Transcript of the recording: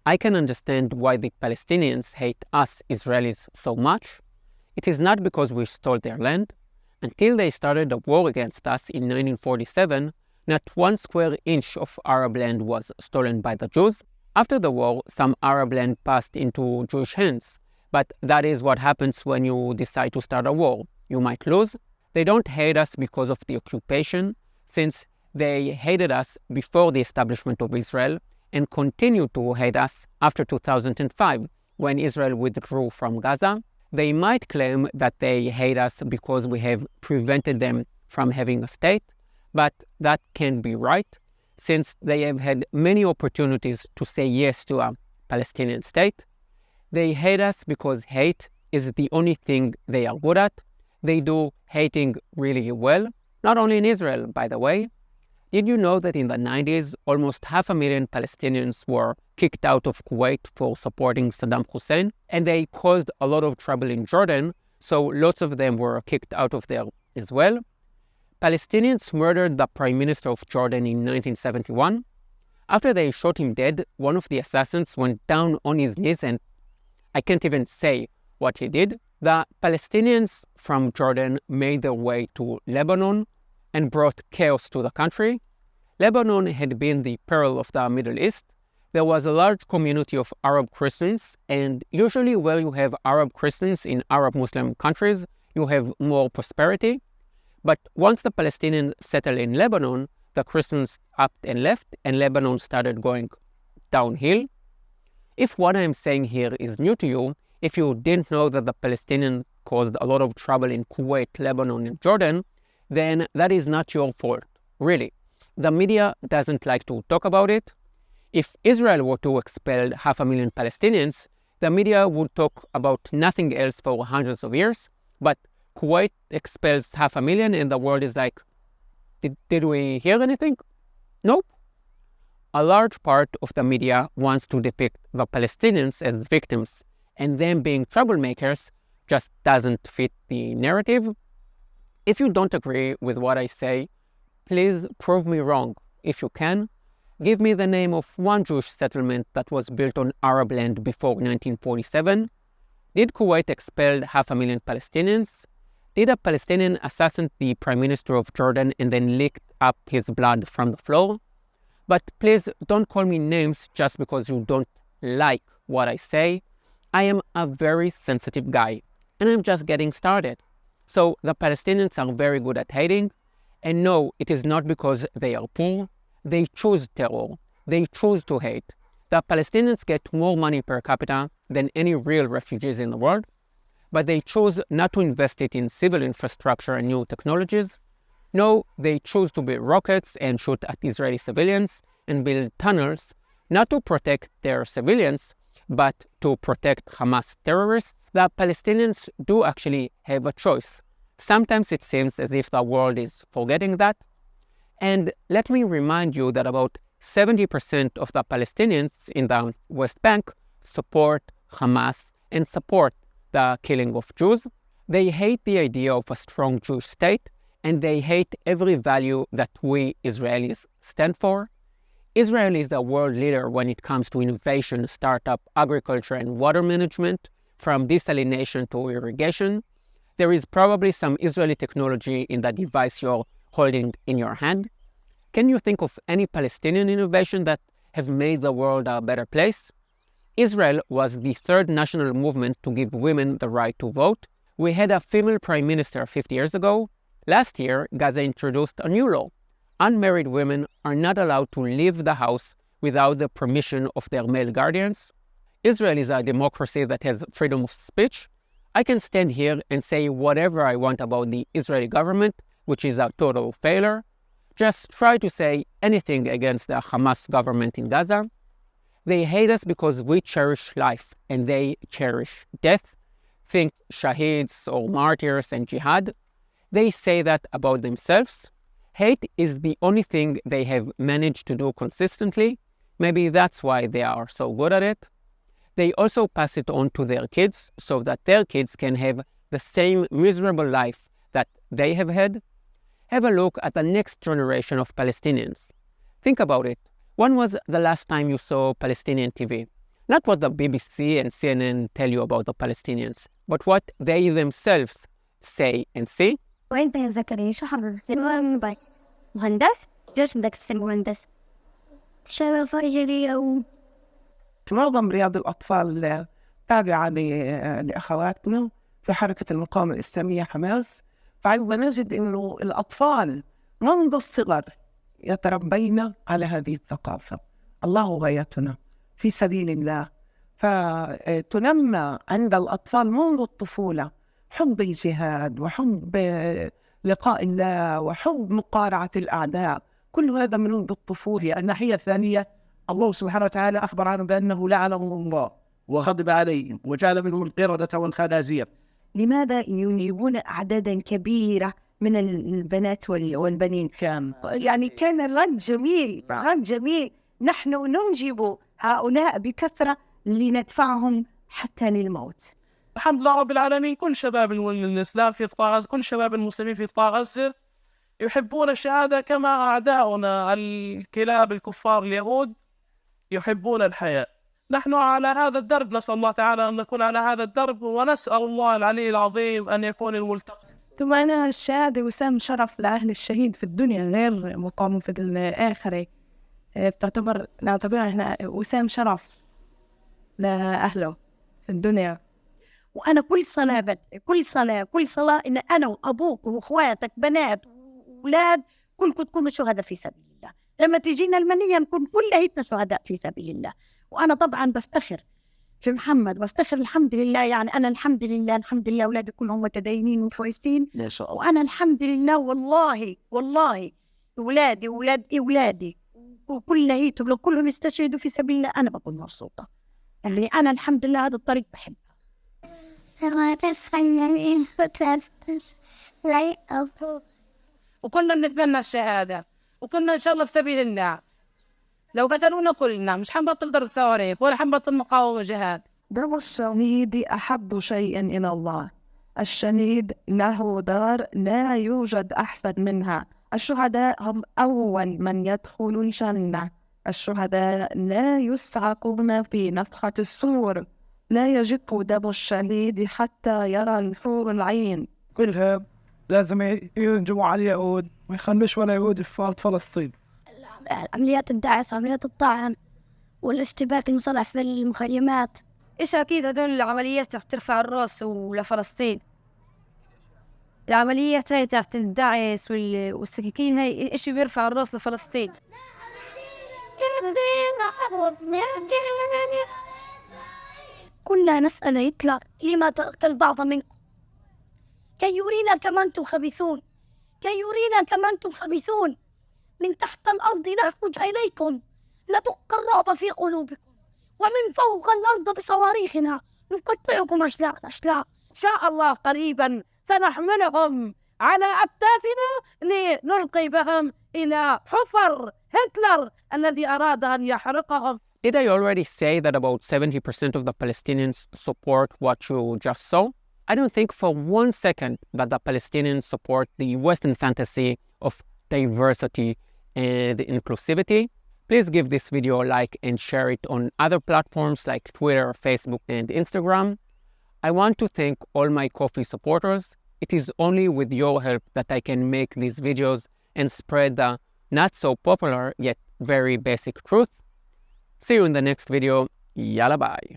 I can understand why the Palestinians hate us Israelis so much. It is not because we stole their land. Until they started a war against us in 1947, not 1 square inch of Arab land was stolen by the Jews. After the war, some Arab land passed into Jewish hands. But that is what happens when you decide to start a war. You might lose. They don't hate us because of the occupation, since they hated us before the establishment of Israel and continue to hate us after 2005, when Israel withdrew from Gaza. They might claim that they hate us because we have prevented them from having a state, but that can't be right, since they have had many opportunities to say yes to a Palestinian state. They hate us because hate is the only thing they are good at. They do hating really well, not only in Israel, by the way. Did you know that in the 90s, almost 500,000 Palestinians were kicked out of Kuwait for supporting Saddam Hussein? And they caused a lot of trouble in Jordan, so lots of them were kicked out of there as well. Palestinians murdered the Prime Minister of Jordan in 1971. After they shot him dead, one of the assassins went down on his knees, and I can't even say what he did. The Palestinians from Jordan made their way to Lebanon and brought chaos to the country. Lebanon had been the pearl of the Middle East. There was a large community of Arab Christians, and usually where you have Arab Christians in Arab Muslim countries, you have more prosperity. But once the Palestinians settled in Lebanon, the Christians up and left, and Lebanon started going downhill. If what I'm saying here is new to you, if you didn't know that the Palestinians caused a lot of trouble in Kuwait, Lebanon, and Jordan, then that is not your fault, really. The media doesn't like to talk about it. If Israel were to expel 500,000 Palestinians, the media would talk about nothing else for hundreds of years. But Kuwait expels 500,000 and the world is like, did we hear anything? Nope. A large part of the media wants to depict the Palestinians as victims, and them being troublemakers just doesn't fit the narrative. If you don't agree with what I say, please prove me wrong. If you can, give me the name of one Jewish settlement that was built on Arab land before 1947. Did Kuwait expel 500,000 Palestinians? Did a Palestinian assassinate the Prime Minister of Jordan and then licked up his blood from the floor? But please don't call me names just because you don't like what I say. I am a very sensitive guy, and I'm just getting started. So the Palestinians are very good at hating, and no, it is not because they are poor. They choose terror. They choose to hate. The Palestinians get more money per capita than any real refugees in the world, but they choose not to invest it in civil infrastructure and new technologies. No, they choose to build rockets and shoot at Israeli civilians and build tunnels, not to protect their civilians, but to protect Hamas terrorists. The Palestinians do actually have a choice. Sometimes it seems as if the world is forgetting that. And let me remind you that about 70% of the Palestinians in the West Bank support Hamas and support the killing of Jews. They hate the idea of a strong Jewish state, and they hate every value that we Israelis stand for. Israel is the world leader when it comes to innovation, startup, agriculture, and water management, from desalination to irrigation. There is probably some Israeli technology in the device you're holding in your hand. Can you think of any Palestinian innovation that have made the world a better place? Israel was the third national movement to give women the right to vote. We had a female prime minister 50 years ago. Last year, Gaza introduced a new law. Unmarried women are not allowed to leave the house without the permission of their male guardians. Israel is a democracy that has freedom of speech. I can stand here and say whatever I want about the Israeli government, which is a total failure. Just try to say anything against the Hamas government in Gaza. They hate us because we cherish life and they cherish death. Think shaheeds or martyrs and jihad. They say that about themselves. Hate is the only thing they have managed to do consistently. Maybe that's why they are so good at it. They also pass it on to their kids so that their kids can have the same miserable life that they have had. Have a look at the next generation of Palestinians. Think about it. When was the last time you saw Palestinian TV? Not what the BBC and CNN tell you about the Palestinians, but what they themselves say and see. وأنت يا زكريا شهر بس مهندس؟ ليش بدك تصير مهندس؟ شرف رجلي أو معظم رياض الأطفال تابعة لأخواتنا في حركة المقاومة الإسلامية حماس، فعندما نجد أنه الأطفال منذ الصغر يتربين على هذه الثقافة. الله غايتنا في سبيل الله، فتنمى عند الأطفال منذ الطفولة حب الجهاد وحب لقاء الله وحب مقارعة الأعداء، كل هذا منذ الطفولة. الناحية الثانية، الله سبحانه وتعالى أخبر عنهم بأنه لعنهم الله وغضب عليهم وجعل منهم القردة والخنازير. لماذا ينجبون أعدادا كبيرة من البنات والبنين؟ يعني كان الرد جميل، رد جميل. نحن ننجب هؤلاء بكثرة لندفعهم حتى للموت. الحمد لله رب العالمين، كل شباب الإسلام في قطاع غزة، كل شباب المسلمين في قطاع غزة يحبون الشهادة كما أعداؤنا الكلاب الكفار اليهود يحبون الحياة. نحن على هذا الدرب، نسأل الله تعالى أن نكون على هذا الدرب، ونسأل الله العلي العظيم أن يكون الملتقى. ثم أنا الشهادة وسام شرف لأهل الشهيد في الدنيا غير مقام في الآخرة، نعتبرها إحنا وسام شرف لأهله في الدنيا. وأنا كل صلاة إن أنا وأبوك وأخواتك بنات وأولاد كلكم تكونوا شهداء في سبيل الله. لما تجينا المنية نكون كلنا شهداء في سبيل الله. وأنا طبعا بفتخر في محمد، بفتخر الحمد لله. يعني أنا الحمد لله أولادي كلهم متدينين وكويسين ما شاء الله. وأنا الحمد لله والله أولادي وكلهم كلهم يستشهدوا في سبيل الله. أنا بكون مبسوطة، يعني أنا الحمد لله هذا الطريق بحبها. وكنا نتمنى الشهادة، وكنا إن شاء الله في سبيل الله. لو قتلونا كلنا مش حنبطل ضرب صواريخ ولا حنبطل مقاومة جهاد. دار الشهيد أحب شيء إلى الله. الشهيد له دار لا يوجد أحسن منها. الشهداء هم أول من يدخل الجنة. الشهداء لا يسعقون في نفخة الصور، لا يجب دم الشهيد حتى يرى الحور العين. كلها لازم ينجموا على اليهود، ما يخلوش ولا يهود في أرض فلسطين. عمليات الدعس، عمليات الطعن والاشتباك المسلح في المخيمات. إيش أكيد هدول العمليات ترفع الراس ولفلسطين. العمليات هاي تحت الدعس والسكاكين هاي إيش بيرفع الراس لفلسطين. كنا نسأل هتلر لما تقتل بعض منكم كي يرينا كما أنتم خبيثون. من تحت الأرض نخرج إليكم ندق الرعب في قلوبكم، ومن فوق الأرض بصواريخنا نقطعكم أشلاء. إن شاء الله قريبا سنحملهم على أكتافنا لنلقي بهم إلى حفر هتلر الذي أراد أن يحرقهم. Did I already say that about 70% of the Palestinians support what you just saw? I don't think for 1 second that the Palestinians support the Western fantasy of diversity and inclusivity. Please give this video a like and share it on other platforms like Twitter, Facebook, and Instagram. I want to thank all my Ko-fi supporters. It is only with your help that I can make these videos and spread the not so popular yet very basic truth. See you in the next video. Yalla bye.